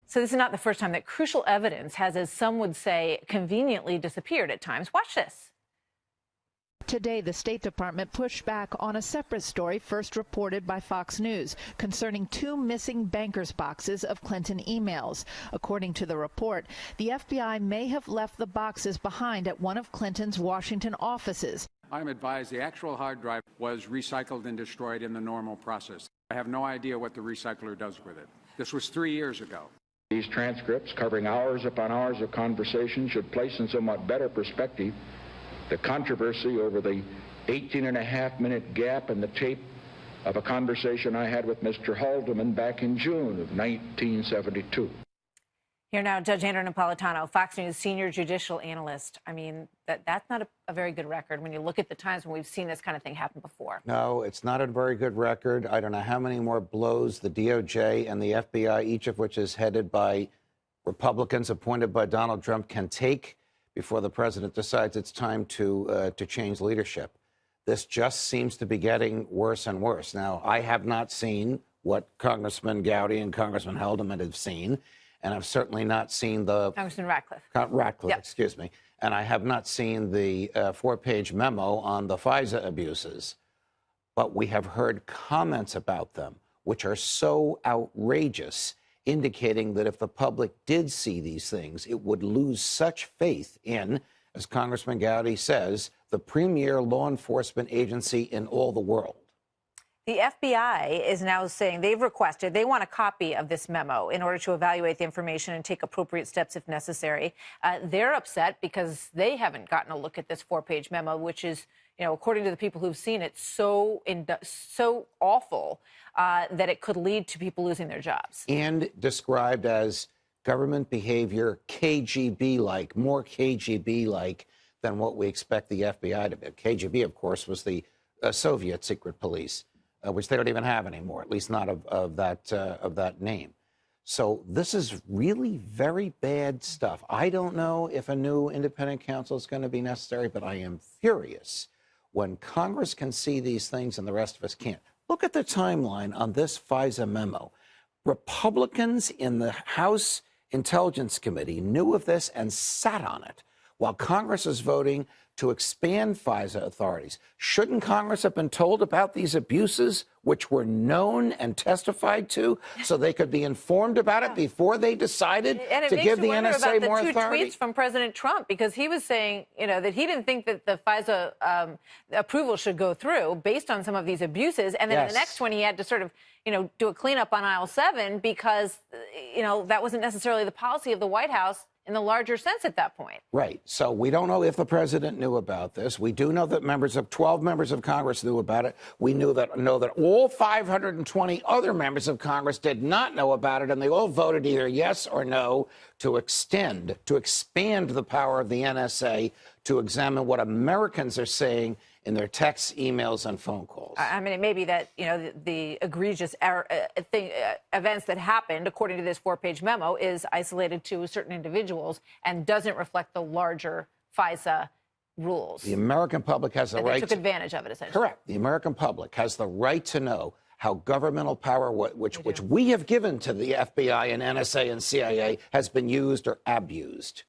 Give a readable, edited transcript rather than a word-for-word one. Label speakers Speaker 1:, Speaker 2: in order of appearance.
Speaker 1: So this is not the first time that crucial evidence has, as some would say, conveniently disappeared at times. Watch this.
Speaker 2: Today, the State Department pushed back on a separate story first reported by Fox News concerning 2 missing bankers' boxes of Clinton emails. According to the report, the FBI may have left the boxes behind at one of Clinton's Washington offices.
Speaker 3: I'm advised the actual hard drive was recycled and destroyed in the normal process. I have no idea what the recycler does with it. This was 3 years ago.
Speaker 4: These transcripts, covering hours upon hours of conversation, should place in somewhat better perspective the controversy over the 18-and-a-half-minute gap in the tape of a conversation I had with Mr. Haldeman back in June of 1972.
Speaker 1: Here now, Judge Andrew Napolitano, Fox News senior judicial analyst. I mean, that's not a very good record when you look at the times when we've seen this kind of thing happen before.
Speaker 5: No, it's not a very good record. I don't know how many more blows the DOJ and the FBI, each of which is headed by Republicans appointed by Donald Trump, can take before the president decides it's time to change leadership. This just seems to be getting worse and worse. Now, I have not seen what Congressman Gowdy and Congressman Haldeman have seen, and I've certainly not seen the...
Speaker 1: Congressman Ratcliffe.
Speaker 5: Ratcliffe,
Speaker 1: yep.
Speaker 5: Excuse me. And I have not seen the 4-page memo on the FISA abuses. But we have heard comments about them, which are so outrageous, indicating that if the public did see these things, it would lose such faith in, as Congressman Gowdy says, the premier law enforcement agency in all the world.
Speaker 1: The FBI is now saying they want a copy of this memo in order to evaluate the information and take appropriate steps if necessary. They're upset because they haven't gotten a look at this 4-page memo, which is, according to the people who've seen it, so awful that it could lead to people losing their jobs.
Speaker 5: And described as government behavior KGB-like, more KGB-like than what we expect the FBI to be. KGB, of course, was the Soviet secret police, which they don't even have anymore, at least not of that name. So this is really very bad stuff. I don't know if a new independent counsel is going to be necessary, but I am furious when Congress can see these things and the rest of us can't. Look at the timeline on this FISA memo. Republicans in the House Intelligence Committee knew of this and sat on it while Congress is voting to expand FISA authorities. Shouldn't Congress have been told about these abuses, which were known and testified to, so they could be informed about it before they decided to give the NSA more authority?
Speaker 1: And it makes you wonder about the 2 tweets from President Trump, because he was saying, that he didn't think that the FISA approval should go through based on some of these abuses. And then in the next one, he had to sort of, do a cleanup on aisle 7 because, that wasn't necessarily the policy of the White House in the larger sense at that point.
Speaker 5: Right. So we don't know if the president knew about this. We do know that 12 members of Congress knew about it. We know that all 520 other members of Congress did not know about it, and they all voted either yes or no to expand the power of the NSA to examine what Americans are saying in their texts, emails, and phone calls.
Speaker 1: I mean, it may be that, the egregious events that happened, according to this 4-page memo, is isolated to certain individuals and doesn't reflect the larger FISA rules.
Speaker 5: The American public has the right.
Speaker 1: They took advantage of it, essentially.
Speaker 5: Correct. The American public has the right to know how governmental power, which we have given to the FBI and NSA and CIA, has been used or abused.